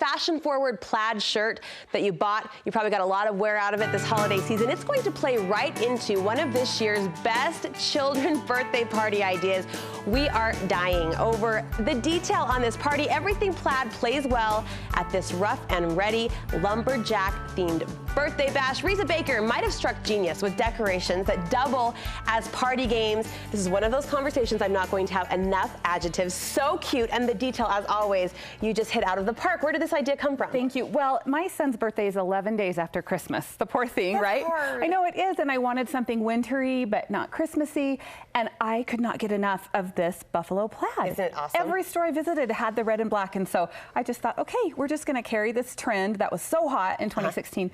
fashion-forward plaid shirt that you bought. You probably got a lot of wear out of it this holiday season. It's going to play right into one of this year's best children's birthday party ideas. We are dying over the detail on this party. Everything plaid plays well at this rough and ready lumberjack-themed birthday bash. Risa Baker might have struck genius with decorations that double as party games. This is one of those conversations I'm not going to have enough adjectives. So cute, and the detail, as always, you just hit out of the park. Where did this idea come from? Thank you. Well, my son's birthday is 11 days after Christmas. The poor thing, That's right? hard. I know it is, and I wanted something wintry but not Christmassy, and I could not get enough of this buffalo plaid. Isn't it awesome? Every store I visited had the red and black, and so I just thought, okay, we're just going to carry this trend that was so hot in 2016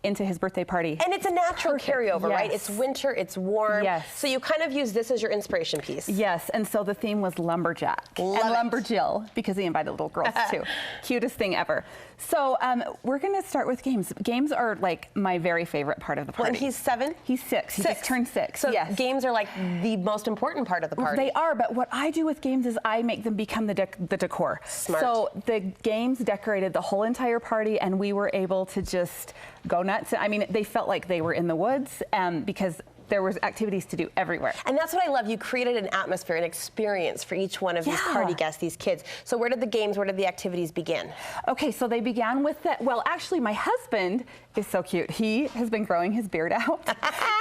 into his birthday party. And it's a natural carryover, right? Yes. It's winter, it's warm. Yes. So you kind of use this as your inspiration piece. Yes, and so the theme was Lumberjack Love and it. Lumberjill, because he invited little girls too. Cutest thing ever. So we're going to start with games. Games are like my very favorite part of the party. Well, and he's 7? He's 6. He just turned 6. So yes. games are like the most important part of the party. They are, but what I do with games is I make them become the decor. Smart. So the games decorated the whole entire party, and we were able to just go nuts. I mean, they felt like they were in the woods because there was activities to do everywhere. And that's what I love. You created an atmosphere, an experience for each one of these party guests, these kids. So where did the games, where did the activities begin? Okay, so they began with that. Well, actually, my husband is so cute. He has been growing his beard out.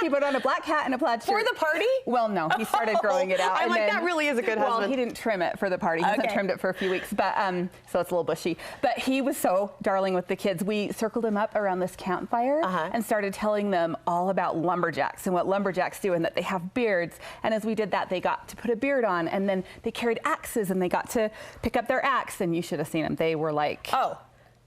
He put on a black hat and a plaid shirt. For the party? Well, no, he started growing it out. I'm like, that really is a good husband. Well, he didn't trim it for the party. He hasn't trimmed it for a few weeks, but so it's a little bushy. But he was so darling with the kids. We circled him up around this campfire and started telling them all about lumberjacks and what lumberjacks do, and that they have beards. And as we did that, they got to put a beard on, and then they carried axes, and they got to pick up their axe. And you should have seen them. They were like,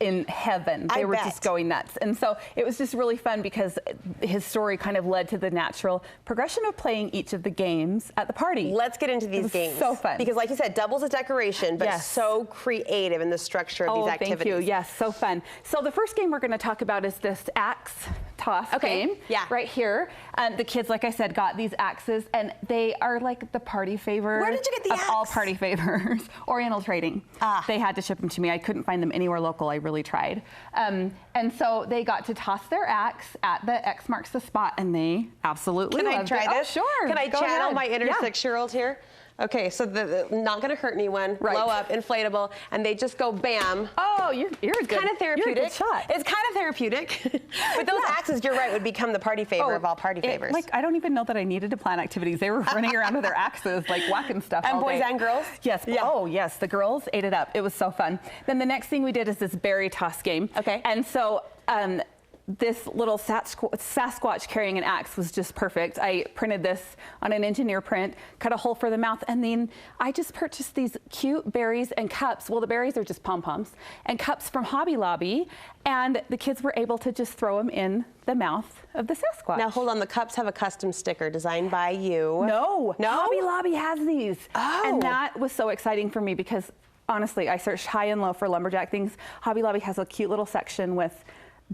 in heaven. They were just going nuts. And so it was just really fun because his story kind of led to the natural progression of playing each of the games at the party. Let's get into these games. So fun. Because like you said, doubles as decoration, but so creative in the structure of these activities. Thank you. Yes, so fun. So the first game we're going to talk about is this axe toss game. Right here. The kids, like I said, got these axes, and they are like the party favor. Where did you get the axe? Of all party favors. Oriental Trading. They had to ship them to me. I couldn't find them anywhere local. I really tried. And so they got to toss their axe at the X marks the spot, and they absolutely loved it. Can I try this? Oh, sure. Can I Go channel ahead. my inner 6-year-old here? Okay, so the not gonna hurt anyone, blow up, inflatable, and they just go bam. Oh, you're good. Kind of therapeutic. You're a good shot. It's kind of therapeutic. But those axes, you're right, would become the party favor of all party favors. Like, I don't even know that I needed to plan activities. They were running around with their axes, like whacking stuff And all boys day. and girls? Yes. Yeah. Oh, yes. The girls ate it up. It was so fun. Then the next thing we did is this berry toss game. Okay. And so this little Sasquatch carrying an axe was just perfect. I printed this on an engineer print, cut a hole for the mouth, and then I just purchased these cute berries and cups. Well, the berries are just pom-poms, and cups from Hobby Lobby, and the kids were able to just throw them in the mouth of the Sasquatch. Now, hold on. The cups have a custom sticker designed by you. No. No? Hobby Lobby has these. Oh. And that was so exciting for me because, honestly, I searched high and low for lumberjack things. Hobby Lobby has a cute little section with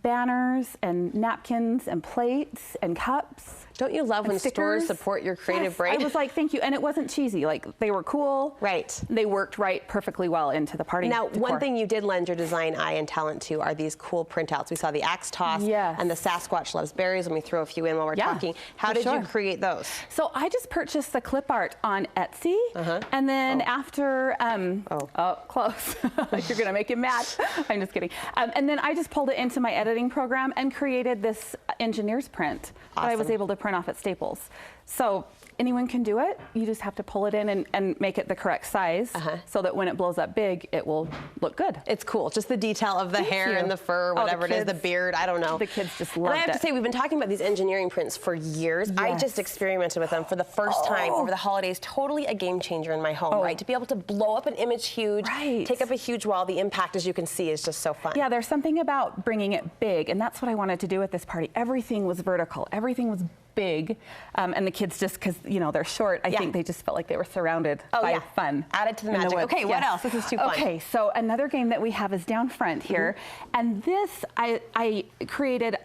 banners and napkins and plates and cups. Don't you love when stores support your creative brain? I was like, thank you. And it wasn't cheesy. Like, they were cool. Right. They worked perfectly well into the party Now, decor. one thing you did lend your design eye and talent to are these cool printouts. We saw the axe toss and the Sasquatch loves berries. Let me throw a few in while we're talking. How did you create those? So I just purchased the clip art on Etsy, and then after, close. You're gonna make him mad. I'm just kidding. And then I just pulled it into my editing program and created this engineer's print that I was able to print off at Staples. So anyone can do it. You just have to pull it in and make it the correct size so that when it blows up big, it will look good. It's cool. Just the detail of the hair and the fur, whatever it is, the beard, I don't know. The kids just loved it. And I have to say, we've been talking about these engineering prints for years. I just experimented with them for the first time over the holidays. Totally a game changer in my home, right? To be able to blow up an image huge, take up a huge wall, the impact, as you can see, is just so fun. Yeah, there's something about bringing it big, and that's what I wanted to do at this party. Everything was vertical. Everything was big, and the kids, just because they're short, I think they just felt like they were surrounded by fun. Added to the magic. Okay, what else? This is too fun. Okay, so another game that we have is down front here, and this I created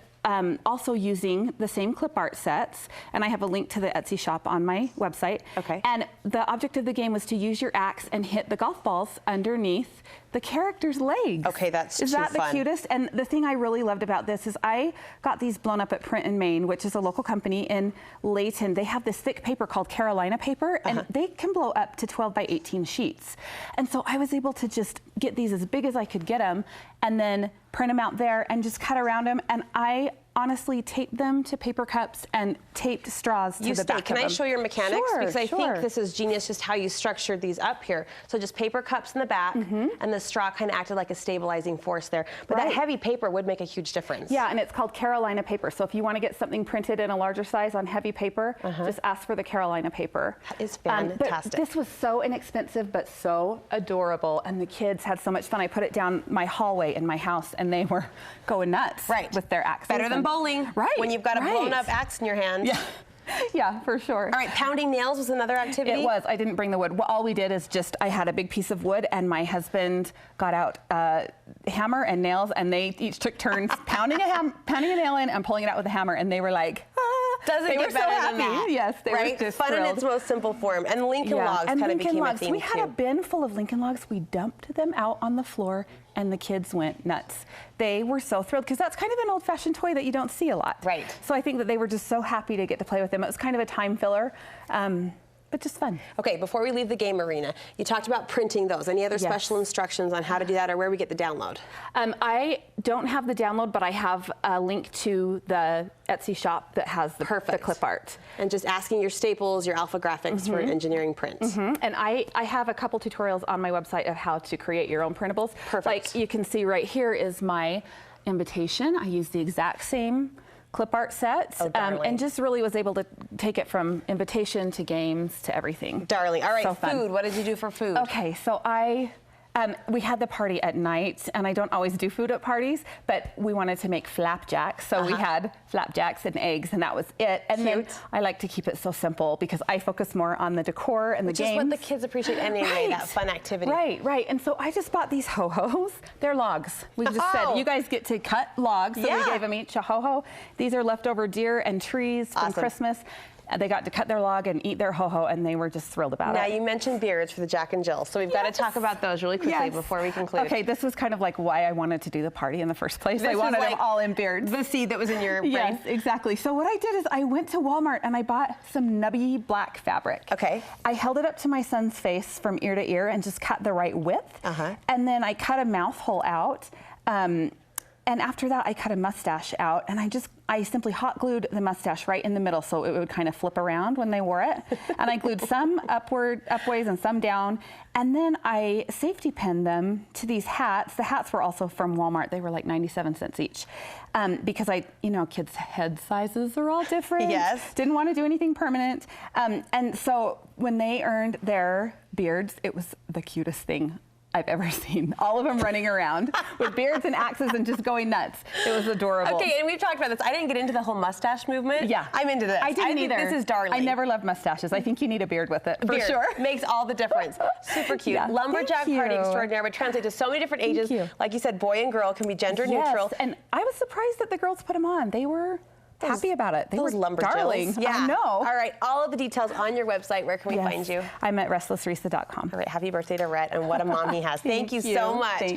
also using the same clip art sets, and I have a link to the Etsy shop on my website. Okay. And the object of the game was to use your axe and hit the golf balls underneath the character's legs. Okay, that's Is too that fun. the cutest? And the thing I really loved about this is I got these blown up at Print in Maine, which is a local company in Layton. They have this thick paper called Carolina paper, and they can blow up to 12 by 18 sheets. And so I was able to just get these as big as I could get them, and then print them out there and just cut around them. And I honestly taped them to paper cups and taped straws to the back of them. Can I show your mechanics? Sure, because I sure. think this is genius, just how you structured these up here. So just paper cups in the back, and the straw kind of acted like a stabilizing force there. But that heavy paper would make a huge difference. Yeah, and it's called Carolina paper. So if you want to get something printed in a larger size on heavy paper, just ask for the Carolina paper. That is fantastic. But this was so inexpensive, but so adorable. And the kids had so much fun. I put it down my hallway in my house, and they were going nuts with their axes. Better than bowling. Right. When you've got a blown up axe in your hand. Yeah. Yeah, for sure. All right, pounding nails was another activity? It was. I didn't bring the wood. Well, all we did is just, I had a big piece of wood, and my husband got out hammer and nails, and they each took turns pounding a nail in and pulling it out with a hammer, and they were like, Doesn't they get were so better happy. than that. Yes, they right? were just Fun thrilled. in its most simple form. And Lincoln logs and kind of Lincoln became logs. a theme We had too. a bin full of Lincoln logs. We dumped them out on the floor, and the kids went nuts. They were so thrilled, because that's kind of an old-fashioned toy that you don't see a lot. Right. So I think that they were just so happy to get to play with them. It was kind of a time filler, but just fun. Okay, before we leave the game arena, you talked about printing those. Any other special instructions on how to do that, or where we get the download? I don't have the download, but I have a link to the Etsy shop that has the clip art. And just asking your staples, your alpha graphics for engineering prints. And I have a couple tutorials on my website of how to create your own printables. Perfect. Like you can see right here is my invitation. I use the exact same clip art set, and just really was able to take it from invitation to games to everything. Darling. All right, So fun. food. What did you do for food? Okay, so we had the party at night, and I don't always do food at parties, but we wanted to make flapjacks, so we had flapjacks and eggs, and that was it. And then I like to keep it so simple because I focus more on the decor and the games. Which is what the kids appreciate anyway, that fun activity. Right. And so I just bought these ho-hos. They're logs. We just said, you guys get to cut logs, so we gave them each a ho-ho. These are leftover deer and trees from Christmas. They got to cut their log and eat their ho-ho, and they were just thrilled about it. Now, you mentioned beards for the Jack and Jill, so we've got to talk about those really quickly before we conclude. Okay, this was kind of like why I wanted to do the party in the first place. I wanted them all in beards. The seed that was in your brain. Yes, exactly. So what I did is I went to Walmart and I bought some nubby black fabric. Okay. I held it up to my son's face from ear to ear and just cut the right width. And then I cut a mouth hole out. And after that, I cut a mustache out, and I simply hot glued the mustache right in the middle so it would kind of flip around when they wore it. And I glued some upways and some down. And then I safety pinned them to these hats. The hats were also from Walmart. They were like 97 cents each. Because kids' head sizes are all different. Yes. Didn't want to do anything permanent. And so when they earned their beards, it was the cutest thing I've ever seen. All of them running around with beards and axes and just going nuts. It was adorable. Okay, and we've talked about this. I didn't get into the whole mustache movement. Yeah. I'm into this. I didn't either. This is darling. I never loved mustaches. I think you need a beard with it, for sure. Makes all the difference. Super cute. Yeah, Lumberjack party extraordinaire would translate to so many different ages. Like you said, boy and girl can be gender neutral. And I was surprised that the girls put them on. They were happy about it. They were darling. Yeah. I know. All right, all of the details on your website. Where can we find you? I'm at restlessrisa.com. All right, happy birthday to Rhett, and what a mom he has. Thank you so much. Thanks.